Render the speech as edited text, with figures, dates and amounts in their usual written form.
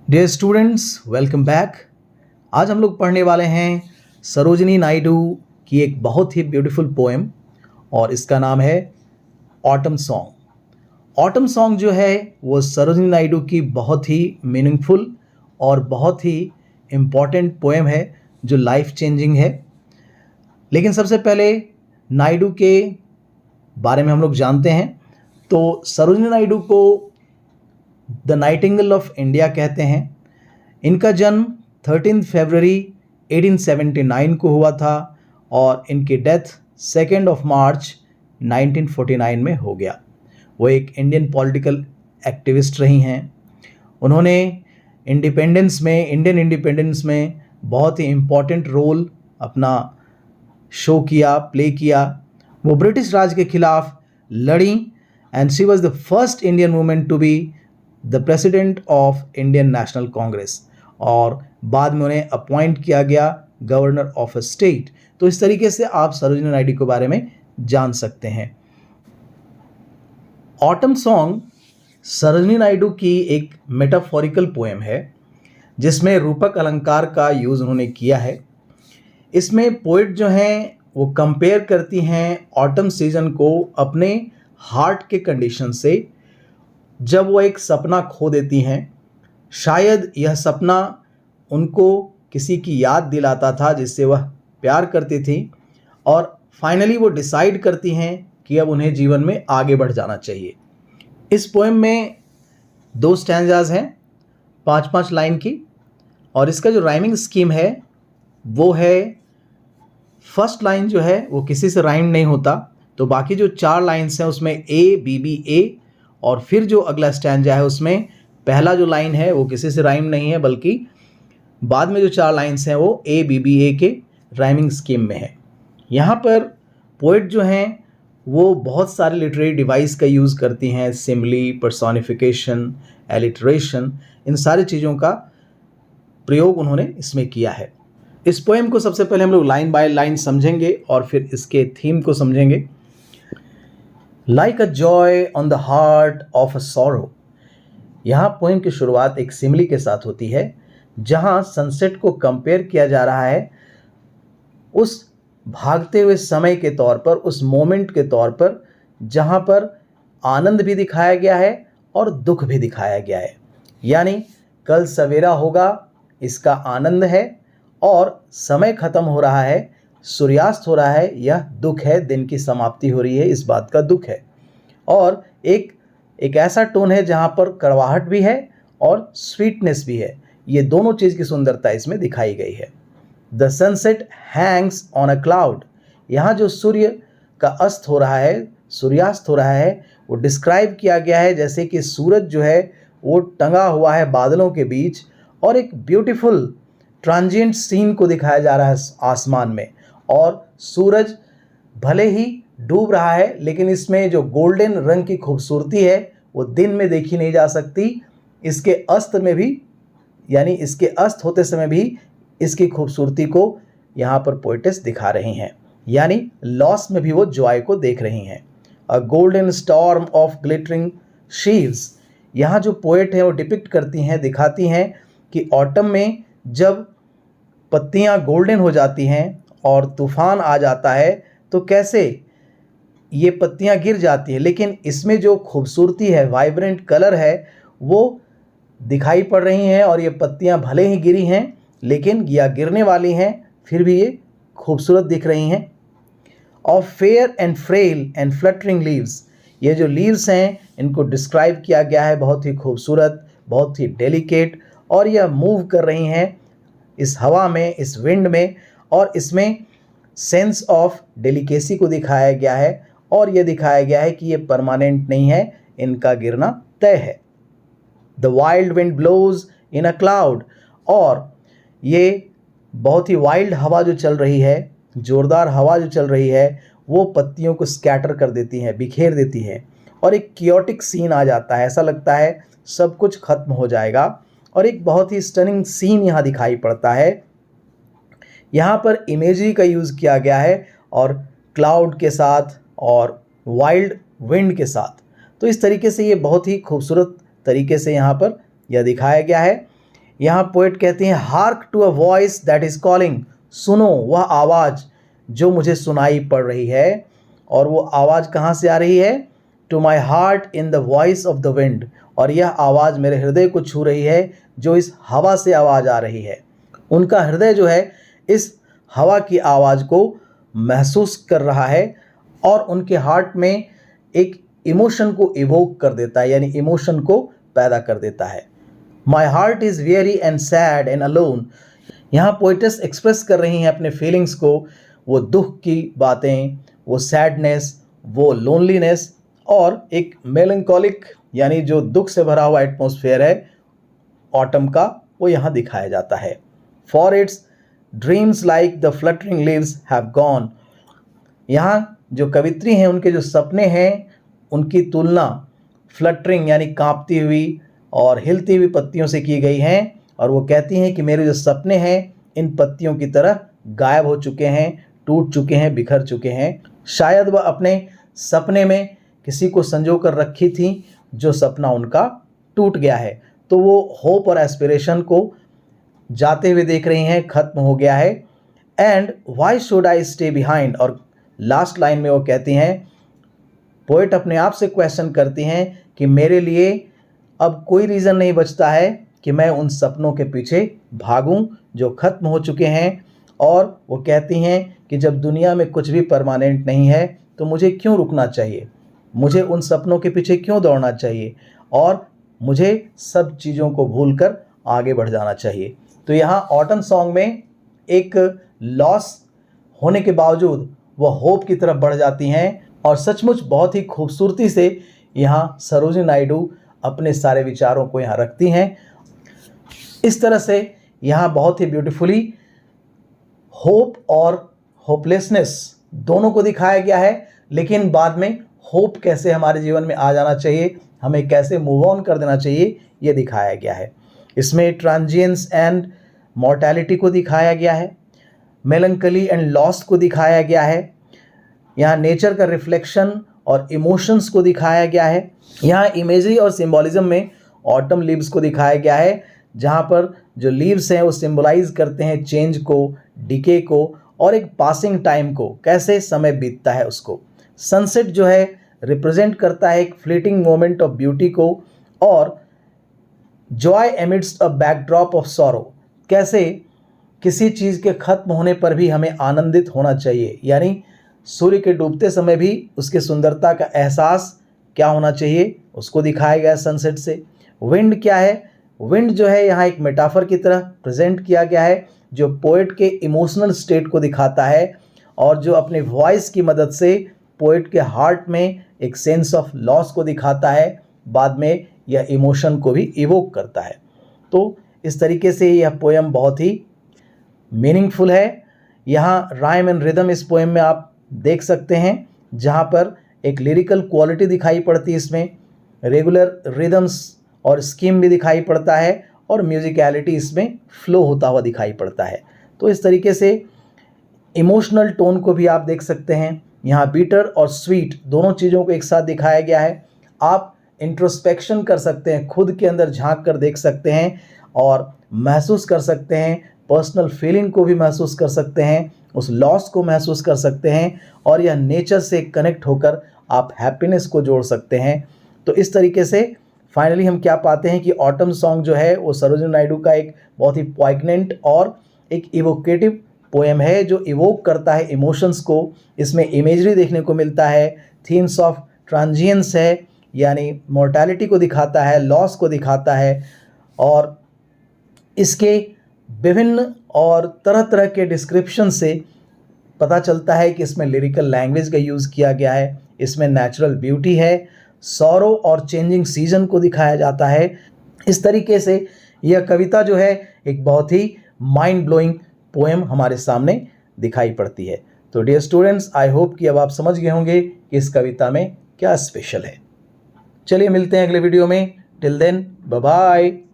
Dear students, welcome back. आज हम लोग पढ़ने वाले हैं सरोजिनी नायडू की एक बहुत ही ब्यूटीफुल पोएम और इसका नाम है ऑटम सॉन्ग। ऑटम सॉन्ग जो है वो सरोजिनी नायडू की बहुत ही मीनिंगफुल और बहुत ही इम्पॉर्टेंट पोएम है जो लाइफ चेंजिंग है। लेकिन सबसे पहले नायडू के बारे में हम लोग जानते हैं। तो सरोजिनी नायडू को द नाइटिंगेल ऑफ इंडिया कहते हैं। इनका जन्म 13 फरवरी 1879 को हुआ था और इनकी डेथ 2 मार्च 1949 में हो गया। वो एक इंडियन पॉलिटिकल एक्टिविस्ट रही हैं। उन्होंने इंडियन इंडिपेंडेंस में बहुत ही इम्पॉर्टेंट रोल अपना प्ले किया। वो ब्रिटिश राज के खिलाफ लड़ी and she was the first Indian women to be the president of Indian National Congress और बाद में उन्हें अपॉइंट किया गया गवर्नर ऑफ अ स्टेट। तो इस तरीके से आप सरोजिनी नायडू के बारे में जान सकते हैं। ऑटम सॉन्ग सरोजिनी नायडू की एक मेटाफोरिकल पोएम है जिसमें रूपक अलंकार का यूज़ उन्होंने किया है। इसमें पोइट जो हैं वो कंपेयर करती हैं ऑटम सीजन को अपने हार्ट के कंडीशन से, जब वो एक सपना खो देती हैं। शायद यह सपना उनको किसी की याद दिलाता था जिससे वह प्यार करती थी और फाइनली वो डिसाइड करती हैं कि अब उन्हें जीवन में आगे बढ़ जाना चाहिए। इस पोएम में 2 स्टैंजाज हैं 5-5 लाइन की और इसका जो राइमिंग स्कीम है वो है, फर्स्ट लाइन जो है वो किसी से राइम नहीं होता, तो बाकी जो 4 लाइन्स हैं उसमें ए बी बी ए और फिर जो अगला स्टैंजा है उसमें पहला जो लाइन है वो किसी से राइम नहीं है, बल्कि बाद में जो 4 लाइन्स हैं वो ए बी बी ए के राइमिंग स्कीम में है। यहाँ पर पोइट जो हैं वो बहुत सारे लिटरेरी डिवाइस का यूज़ करती हैं, सिम्बली, पर्सोनिफिकेशन, एलिटरेशन, इन सारी चीज़ों का प्रयोग उन्होंने इसमें किया है। इस पोएम को सबसे पहले हम लोग लाइन बाय लाइन समझेंगे और फिर इसके थीम को समझेंगे। Like a joy on the heart of a sorrow. यहाँ पोएम की शुरुआत एक सिमली के साथ होती है जहाँ सनसेट को कंपेयर किया जा रहा है उस भागते हुए समय के तौर पर, उस मोमेंट के तौर पर जहाँ पर आनंद भी दिखाया गया है और दुख भी दिखाया गया है। यानी कल सवेरा होगा इसका आनंद है और समय खत्म हो रहा है, सूर्यास्त हो रहा है, यह दुख है, दिन की समाप्ति हो रही है, इस बात का दुख है। और एक ऐसा टोन है जहाँ पर कड़वाहट भी है और स्वीटनेस भी है। ये दोनों चीज़ की सुंदरता इसमें दिखाई गई है। The sunset Hanks on a cloud. यहाँ जो सूर्य का अस्त हो रहा है, सूर्यास्त हो रहा है, वो डिस्क्राइब किया गया है जैसे कि सूरज जो है वो टंगा हुआ है बादलों के बीच और एक ब्यूटीफुल ट्रांजिएंट सीन को दिखाया जा रहा है आसमान में। और सूरज भले ही डूब रहा है लेकिन इसमें जो गोल्डन रंग की खूबसूरती है वो दिन में देखी नहीं जा सकती, इसके अस्त में भी, यानी इसके अस्त होते समय भी इसकी खूबसूरती को यहाँ पर पोएटेस दिखा रही हैं, यानी लॉस में भी वो जॉय को देख रही हैं। A golden storm of glittering sheaves. यहाँ जो पोएट हैं वो डिपिक्ट करती हैं, दिखाती हैं कि ऑटम में जब पत्तियाँ गोल्डन हो जाती हैं और तूफान आ जाता है तो कैसे ये पत्तियाँ गिर जाती हैं, लेकिन इसमें जो खूबसूरती है, वाइब्रेंट कलर है, वो दिखाई पड़ रही हैं और ये पत्तियाँ भले ही गिरी हैं लेकिन या गिरने वाली हैं फिर भी ये खूबसूरत दिख रही हैं। Of fair and frail and fluttering leaves. ये जो लीव्स हैं इनको डिस्क्राइब किया गया है बहुत ही खूबसूरत, बहुत ही डेलिकेट, और यह मूव कर रही हैं इस हवा में, इस विंड में, और इसमें सेंस ऑफ डेलिकेसी को दिखाया गया है और यह दिखाया गया है कि ये परमानेंट नहीं है, इनका गिरना तय है। The wild wind blows in a cloud. और ये बहुत ही वाइल्ड हवा जो चल रही है, ज़ोरदार हवा जो चल रही है, वो पत्तियों को स्कैटर कर देती है, बिखेर देती है और एक कियोटिक सीन आ जाता है। ऐसा लगता है सब कुछ खत्म हो जाएगा और एक बहुत ही स्टनिंग सीन यहाँ दिखाई पड़ता है। यहाँ पर इमेजरी का यूज़ किया गया है और क्लाउड के साथ और वाइल्ड विंड के साथ। तो इस तरीके से ये बहुत ही खूबसूरत तरीके से यहाँ पर यह दिखाया गया है। यहाँ पोएट कहती हैं hark to a voice that is calling, सुनो वह आवाज़ जो मुझे सुनाई पड़ रही है। और वो आवाज़ कहाँ से आ रही है? To my heart in the voice of the wind, और यह आवाज़ मेरे हृदय को छू रही है जो इस हवा से आवाज़ आ रही है। उनका हृदय जो है इस हवा की आवाज़ को महसूस कर रहा है और उनके हार्ट में एक इमोशन को इवोक कर देता है, यानी इमोशन को पैदा कर देता है। My heart is very and sad and alone. यहाँ पोइटेस एक्सप्रेस कर रही हैं अपने फीलिंग्स को, वो दुख की बातें, वो सैडनेस, वो लोनलीनेस और एक मेलंकोलिक यानी जो दुख से भरा हुआ एटमॉस्फेयर है ऑटम का, वो यहाँ दिखाया जाता है। For its dreams like the fluttering leaves have gone. यहाँ जो कवित्री हैं उनके जो सपने हैं उनकी तुलना फ्लटरिंग यानी कांपती हुई और हिलती हुई पत्तियों से की गई हैं, और वो कहती हैं कि मेरे जो सपने हैं इन पत्तियों की तरह गायब हो चुके हैं, टूट चुके हैं, बिखर चुके हैं। शायद वह अपने सपने में किसी को संजो कर रखी थी जो सपना उनका टूट गया है, तो वो होप और एस्पिरेशन को जाते हुए देख रही हैं, ख़त्म हो गया है। And why should I stay behind, और लास्ट लाइन में वो कहती हैं, पोएट अपने आप से क्वेश्चन करती हैं कि मेरे लिए अब कोई रीज़न नहीं बचता है कि मैं उन सपनों के पीछे भागूं जो ख़त्म हो चुके हैं। और वो कहती हैं कि जब दुनिया में कुछ भी परमानेंट नहीं है तो मुझे क्यों रुकना चाहिए, मुझे उन सपनों के पीछे क्यों दौड़ना चाहिए, और मुझे सब चीज़ों को भूलकर आगे बढ़ जाना चाहिए। तो यहाँ ऑटम सॉन्ग में एक लॉस होने के बावजूद वह होप की तरफ बढ़ जाती हैं, और सचमुच बहुत ही खूबसूरती से यहाँ सरोजिनी नायडू अपने सारे विचारों को यहाँ रखती हैं। इस तरह से यहाँ बहुत ही ब्यूटीफुली होप और होपलेसनेस दोनों को दिखाया गया है, लेकिन बाद में होप कैसे हमारे जीवन में आ जाना चाहिए, हमें कैसे मूव ऑन कर देना चाहिए, ये दिखाया गया है। इसमें ट्रांजिएंस एंड मॉर्टैलिटी को दिखाया गया है, मेलंकली एंड लॉस को दिखाया गया है, यहाँ नेचर का रिफ्लेक्शन और इमोशंस को दिखाया गया है। यहाँ इमेजरी और सिंबॉलिज्म में ऑटम लीव्स को दिखाया गया है, जहाँ पर जो लीव्स हैं वो सिंबलाइज करते हैं चेंज को, डिके को, और एक पासिंग टाइम को, कैसे समय बीतता है उसको। सनसेट जो है रिप्रेजेंट करता है एक फ्लीटिंग मोमेंट ऑफ ब्यूटी को, और joy amidst a backdrop of sorrow, कैसे किसी चीज़ के ख़त्म होने पर भी हमें आनंदित होना चाहिए, यानी सूर्य के डूबते समय भी उसके सुंदरता का एहसास क्या होना चाहिए उसको दिखाया गया सनसेट से। विंड क्या है? विंड जो है यहाँ एक मेटाफर की तरह प्रेजेंट किया गया है, जो पोएट के इमोशनल स्टेट को दिखाता है, और जो अपने वॉइस की मदद से पोएट के हार्ट में एक सेंस ऑफ लॉस को दिखाता है, बाद में यह इमोशन को भी इवोक करता है। तो इस तरीके से यह पोएम बहुत ही मीनिंगफुल है। यहाँ राइम एंड रिदम इस पोएम में आप देख सकते हैं, जहाँ पर एक लिरिकल क्वालिटी दिखाई पड़ती है, इसमें रेगुलर रिदम्स और स्कीम भी दिखाई पड़ता है, और म्यूजिकलिटी इसमें फ्लो होता हुआ दिखाई पड़ता है। तो इस तरीके से इमोशनल टोन को भी आप देख सकते हैं। यहाँ बीटर और स्वीट दोनों चीज़ों को एक साथ दिखाया गया है। आप इंट्रोस्पेक्शन कर सकते हैं, खुद के अंदर झांक कर देख सकते हैं और महसूस कर सकते हैं, पर्सनल फीलिंग को भी महसूस कर सकते हैं, उस लॉस को महसूस कर सकते हैं, और यह नेचर से कनेक्ट होकर आप हैप्पीनेस को जोड़ सकते हैं। तो इस तरीके से फाइनली हम क्या पाते हैं कि ऑटम सॉन्ग जो है वो सरोजिनी नायडू का एक बहुत ही पॉइगनेंट और एक इवोकेटिव पोएम है, जो इवोक करता है इमोशंस को। इसमें इमेजरी देखने को मिलता है, थीम्स ऑफ ट्रांजिएंस है, यानी मॉर्टैलिटी को दिखाता है, लॉस को दिखाता है, और इसके विभिन्न और तरह तरह के डिस्क्रिप्शन से पता चलता है कि इसमें लिरिकल लैंग्वेज का यूज़ किया गया है, इसमें नेचुरल ब्यूटी है, सॉरो और चेंजिंग सीजन को दिखाया जाता है। इस तरीके से यह कविता जो है एक बहुत ही माइंड ब्लोइंग पोएम हमारे सामने दिखाई पड़ती है। तो डियर स्टूडेंट्स, आई होप कि अब आप समझ गए होंगे कि इस कविता में क्या स्पेशल है। चलिए मिलते हैं अगले वीडियो में। Till then bye bye.